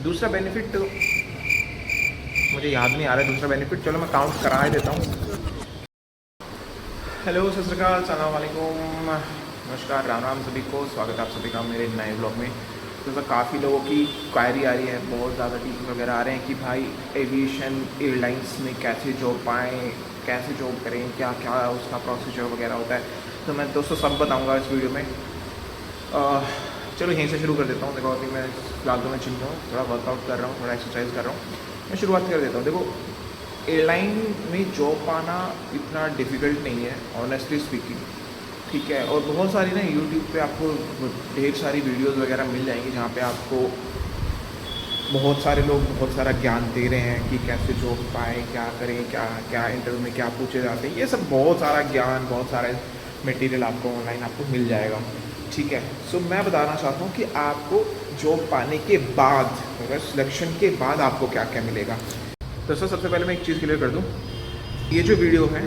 दूसरा बेनिफिट मुझे याद नहीं आ रहा है। दूसरा बेनिफिट चलो मैं काउंट करा ही देता हूँ। हेलो, सत श्री अकाल, सलाम वालेकुम, नमस्कार, राम राम सभी को। स्वागत है आप सभी का मेरे नए ब्लॉग में। तो काफ़ी लोगों की क्वायरी आ रही है, बहुत ज़्यादा टीचर्स वगैरह आ रहे हैं कि भाई एविएशन एयरलाइंस में कैसे जॉब पाएँ, कैसे जॉब करें, क्या क्या उसका प्रोसीजर वगैरह होता है। तो मैं दोस्तों सब बताऊँगा इस वीडियो में। चलो यहीं से शुरू कर देता हूँ। देखो अभी मैं फिलहाल तो मैं जिम में हूँ, थोड़ा वर्कआउट कर रहा हूँ, थोड़ा एक्सरसाइज कर रहा हूँ। मैं शुरुआत कर देता हूँ। देखो एयरलाइन में जॉब पाना इतना डिफ़िकल्ट नहीं है ऑनेस्टली स्पीकिंग, ठीक है। और बहुत सारी ना यूट्यूब पे आपको ढेर सारी वीडियोस वगैरह मिल जाएंगी जहाँ पे आपको बहुत सारे लोग बहुत सारा ज्ञान दे रहे हैं कि कैसे जॉब पाएँ, क्या करें, क्या क्या इंटरव्यू में क्या पूछे जाते हैं। ये सब बहुत सारा ज्ञान, बहुत सारे मटेरियल आपको ऑनलाइन आपको मिल जाएगा, ठीक है। सो मैं बताना चाहता हूँ कि आपको जॉब पाने के बाद, अगर सिलेक्शन के बाद आपको क्या क्या मिलेगा। तो सर सबसे पहले मैं एक चीज़ क्लियर कर दूँ, ये जो वीडियो है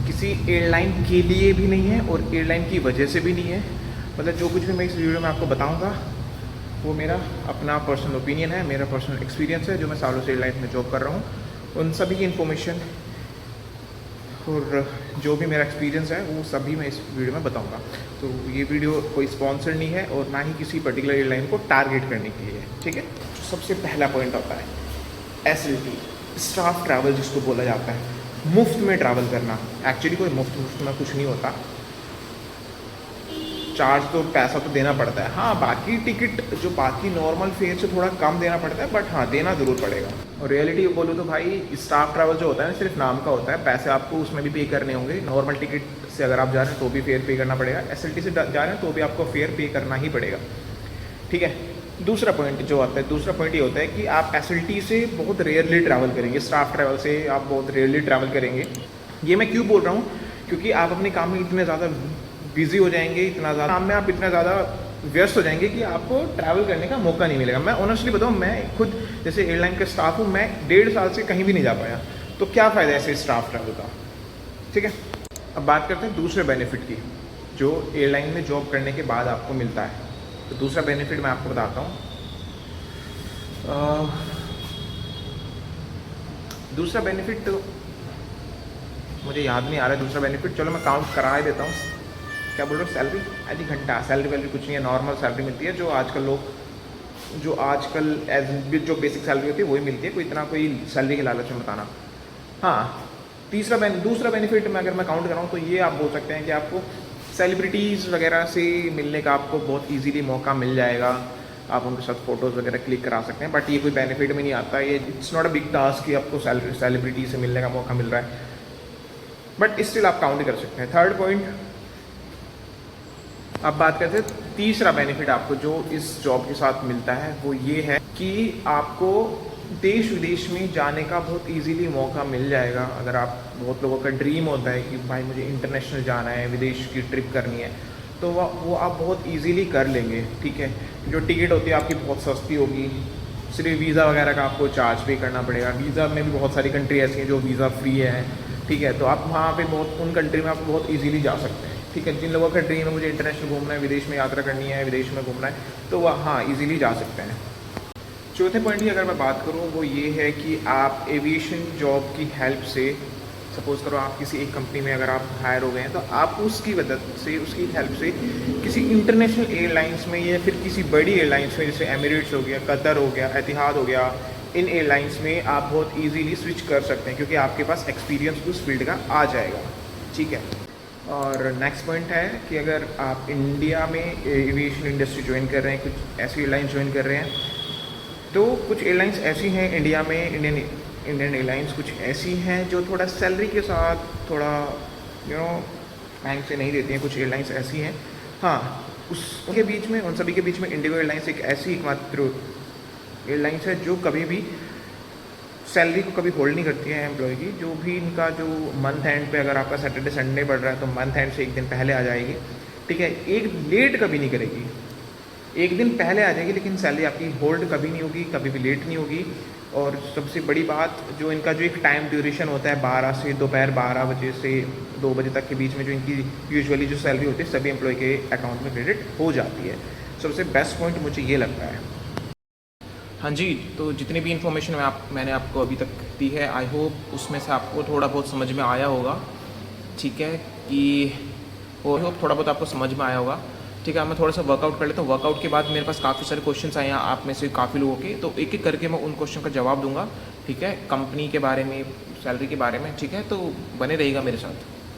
किसी एयरलाइन के लिए भी नहीं है और एयरलाइन की वजह से भी नहीं है। मतलब जो कुछ भी मैं इस वीडियो में आपको बताऊंगा वो मेरा अपना पर्सनल ओपिनियन है, मेरा पर्सनल एक्सपीरियंस है, जो मैं सालों से एयरलाइन में जॉब कर रहा हूँ। उन सभी की इन्फॉर्मेशन और जो भी मेरा एक्सपीरियंस है वो सभी मैं इस वीडियो में बताऊंगा। तो ये वीडियो कोई स्पॉन्सर नहीं है और ना ही किसी पर्टिकुलर एयरलाइन को टारगेट करने के लिए है, ठीक है। सबसे पहला पॉइंट होता है SLT, स्टाफ ट्रैवल जिसको बोला जाता है, मुफ्त में ट्रैवल करना। एक्चुअली कोई मुफ्त में कुछ नहीं होता, चार्ज तो पैसा तो देना पड़ता है। हाँ, बाकी टिकट जो बाकी नॉर्मल फेयर से थोड़ा कम देना पड़ता है, बट हाँ देना ज़रूर पड़ेगा। और रियलिटी बोलूँ तो भाई स्टाफ ट्रैवल जो होता है ना सिर्फ नाम का होता है, पैसे आपको उसमें भी पे करने होंगे। नॉर्मल टिकट से अगर आप जा रहे हैं तो भी फेयर पे करना पड़ेगा, SLT से जा रहे हैं तो भी आपको फेयर पे करना ही पड़ेगा, ठीक है। दूसरा पॉइंट जो आता है, दूसरा पॉइंट ये होता है कि आप SLT से बहुत रेयरली ट्रैवल करेंगे, स्टाफ ट्रैवल से आप बहुत रेयरली ट्रैवल करेंगे। ये मैं क्यों बोल रहा हूँ, क्योंकि आप अपने काम में इतने ज़्यादा बिजी हो जाएंगे, इतना ज़्यादा काम में आप इतना ज़्यादा व्यस्त हो जाएंगे कि आपको ट्रैवल करने का मौका नहीं मिलेगा। मैं ऑनेस्टली बताऊँ, मैं खुद जैसे एयरलाइन का स्टाफ हूँ, मैं 1.5 साल से कहीं भी नहीं जा पाया। तो क्या फ़ायदा है ऐसे स्टाफ ट्रैवल का, ठीक है। अब बात करते हैं दूसरे बेनिफिट की जो एयरलाइन में जॉब करने के बाद आपको मिलता है। तो दूसरा बेनिफिट मैं आपको बताता हूँ। दूसरा बेनिफिट तो मुझे याद नहीं आ रहा है। दूसरा बेनिफिट चलो मैं काउंट करा ही देता हूँ। क्या बोल रहे हो, सैलरी? आई थिंक घंटा सैलरी वैलरी कुछ नहीं है, नॉर्मल सैलरी मिलती है जो आजकल लोग, जो आजकल एज जो बेसिक सैलरी होती है वही मिलती है, कोई इतना कोई सैलरी के लालच में बताना। हाँ, दूसरा बेनिफिट में अगर मैं काउंट कराऊँ तो ये आप बोल सकते हैं कि आपको सेलिब्रिटीज़ वगैरह से मिलने का आपको बहुत इजीली मौका मिल जाएगा। आप उनके साथ फ़ोटोज़ वगैरह क्लिक करा सकते हैं, बट ये कोई बेनिफिट में नहीं आता। ये it's not a big task कि आपको सेलिब्रिटी से मिलने का मौका मिल रहा है, बट स्टिल आप काउंट कर सकते हैं। थर्ड पॉइंट, अब बात करते हैं तीसरा बेनिफिट आपको जो इस जॉब के साथ मिलता है, वो ये है कि आपको देश विदेश में जाने का बहुत इजीली मौका मिल जाएगा। अगर आप, बहुत लोगों का ड्रीम होता है कि भाई मुझे इंटरनेशनल जाना है, विदेश की ट्रिप करनी है, तो वो आप बहुत इजीली कर लेंगे, ठीक है। जो टिकट होती है आपकी बहुत सस्ती होगी, सिर्फ वीज़ा वगैरह का आपको चार्ज पे करना पड़ेगा। वीज़ा में भी बहुत सारी कंट्री ऐसी हैं जो वीज़ा फ्री है, ठीक है। तो आप वहाँ पे बहुत, उन कंट्री में आप बहुत ईजीली जा सकते हैं, ठीक है। जिन लोगों का ड्रीम है मुझे इंटरनेशनल घूमना है, विदेश में यात्रा करनी है, विदेश में घूमना है, तो वह हाँ ईजिली जा सकते हैं। चौथे पॉइंट की अगर मैं बात करूँ वो ये है कि आप एविएशन जॉब की हेल्प से, सपोज़ करो आप किसी एक कंपनी में अगर आप हायर हो गए हैं, तो आप उसकी मदद से, उसकी हेल्प से किसी इंटरनेशनल एयरलाइंस में या फिर किसी बड़ी एयरलाइंस में, जैसे एमिरेट्स हो गया, कतर हो गया, एतिहाद हो गया, इन एयरलाइंस में आप बहुत ईजीली स्विच कर सकते हैं क्योंकि आपके पास एक्सपीरियंस उस फील्ड का आ जाएगा, ठीक है। और नेक्स्ट पॉइंट है कि अगर आप इंडिया में एविएशन इंडस्ट्री ज्वाइन कर रहे हैं, कुछ ऐसी एयरलाइंस ज्वाइन कर रहे हैं, तो कुछ एयरलाइंस ऐसी हैं इंडिया में, इंडियन एयरलाइंस कुछ ऐसी हैं जो थोड़ा सैलरी के साथ थोड़ा बैंक से नहीं देती हैं। कुछ एयरलाइंस ऐसी हैं, हाँ, उसके बीच में, उन सभी के बीच में इंडिगो एयरलाइंस एक ऐसी एकमात्र एयरलाइंस है जो कभी भी सैलरी को कभी होल्ड नहीं करती है एम्प्लॉय की। जो भी इनका जो मंथ एंड पे अगर आपका सैटरडे संडे बढ़ रहा है तो मंथ एंड से एक दिन पहले आ जाएगी, ठीक है। एक लेट कभी नहीं करेगी, एक दिन पहले आ जाएगी, लेकिन सैलरी आपकी होल्ड कभी नहीं होगी, कभी भी लेट नहीं होगी। और सबसे बड़ी बात, जो इनका जो एक टाइम ड्यूरेशन होता है 12 से दोपहर 12 बजे से 2 बजे तक के बीच में जो इनकी यूजुअली जो सैलरी होती है सभी एम्प्लॉय के अकाउंट में क्रेडिट हो जाती है। सबसे बेस्ट पॉइंट मुझे ये लगता है। हाँ जी, तो जितनी भी इन्फॉर्मेशन मैंने आपको अभी तक दी है, आई होप उसमें से आपको थोड़ा बहुत समझ में आया होगा। ठीक है कि आई होप थोड़ा बहुत आपको समझ में आया होगा। ठीक है, मैं थोड़ा सा वर्कआउट कर लेता हूँ। वर्कआउट के बाद मेरे पास काफ़ी सारे क्वेश्चंस आए हैं आप में से काफ़ी लोगों के, तो एक एक करके मैं उन क्वेश्चन का जवाब दूंगा। ठीक है, कंपनी के बारे में, सैलरी के बारे में। ठीक है, तो बने रहिएगा मेरे साथ।